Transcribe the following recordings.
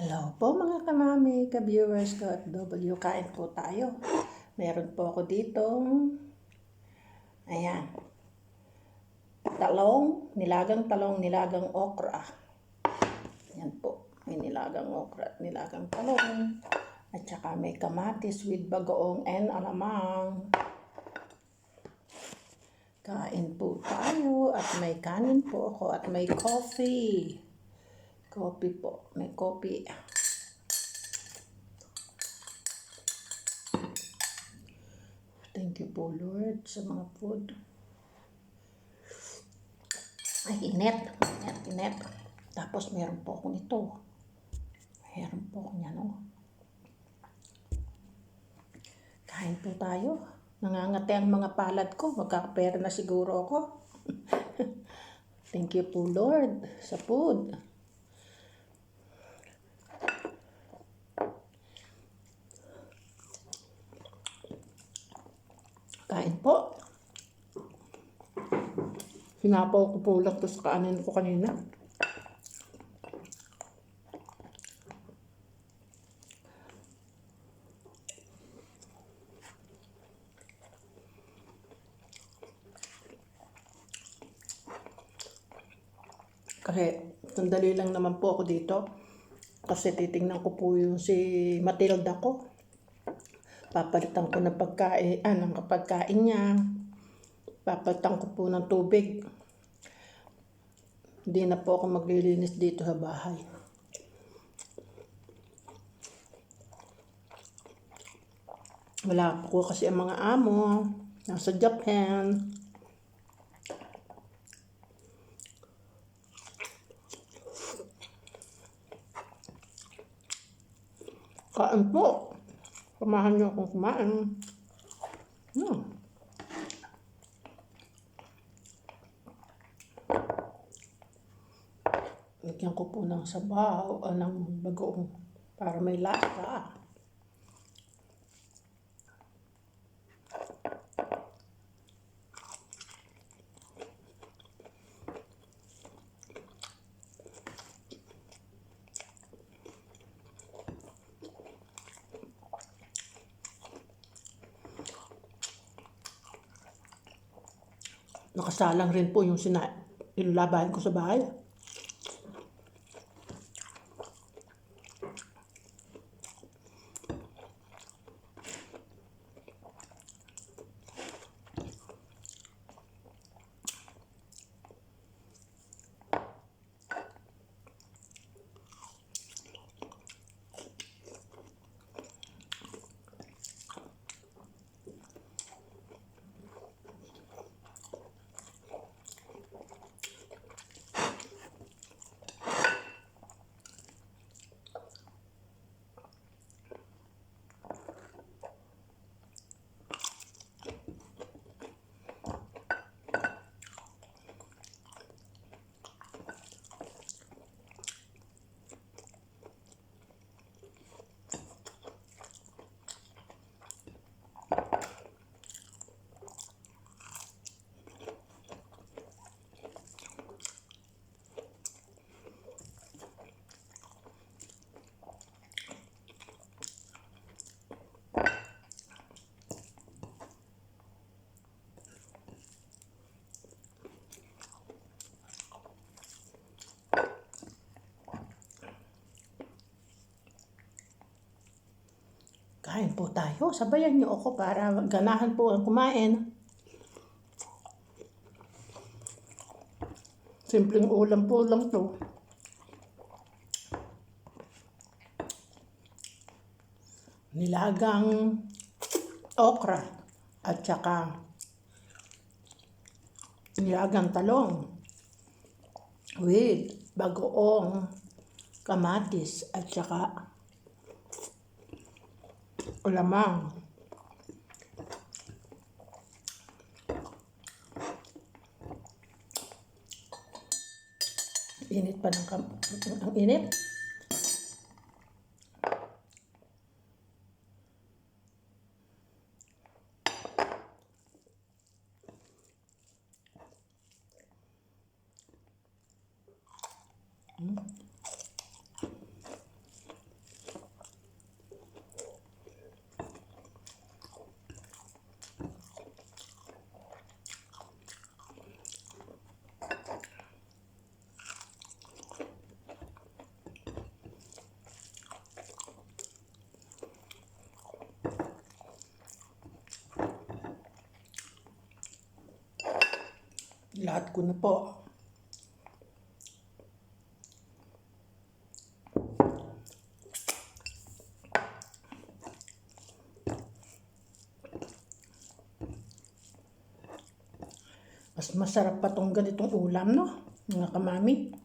Hello po mga kamami, ka-viewers ko at W, kain po tayo. Meron po ako ditong, ayan, nilagang okra. Yan po, may nilagang okra at nilagang talong. At saka may kamatis with bagoong and alamang. Kain po tayo at may kanin po ako at may coffee. Coffee po, may coffee. Thank you po Lord sa mga food. Ay, init. Tapos meron po ako nito. Meron po ako niyan, oh. Kain po tayo. Nangangati ang mga palad ko. Magkakapera na siguro ako. Thank you po Lord sa food. Kain po. Hinapaw ko po lang ito sa kaanin ko kanina. Kasi sandali lang naman po ako dito. Kasi titingnan ko po yung si Matilda ko. Papalitan ko ng pagkain niya. Papalitan ko po ng tubig. Hindi na po ako maglilinis dito sa bahay. Wala po kasi ang mga amo. Nasa Japan. Kain po. Samahan niyo akong kumain. Lagyan ko po ng sabaw o ng bagoong para may lasa. Nakasalang rin po yung labahin ko sa bahay. Kain po tayo. Sabayan niyo ako para ganahan po ang kumain. Simpleng ulam po lang to. Nilagang okra at saka nilagang talong with bagoong kamatis at saka alamang. Init pa ang init. Lahat ko na po. Mas masarap pa tong ganitong ulam, no? Mga kamami.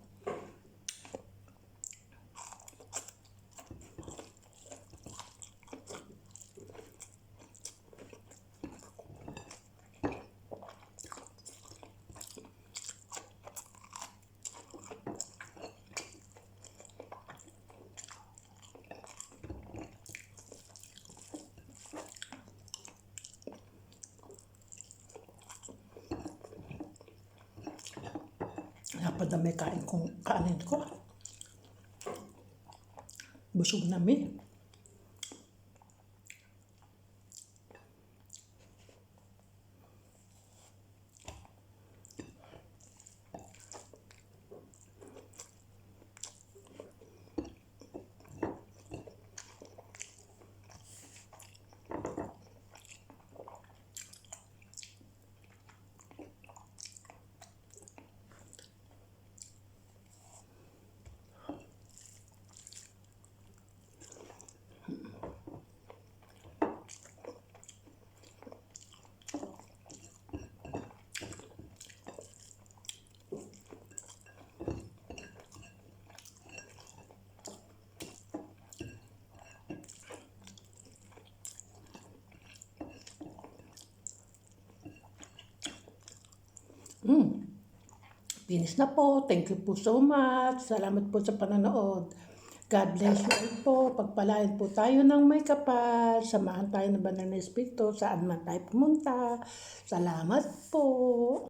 Napadami kanin ko. Busog na mi. Finish na po. Thank you po so much. Salamat po sa panonood. God bless you all po. Pagpalain po tayo ng may kapal. Samahan tayo ng Banal na Espiritu saan man tayo pumunta. Salamat po.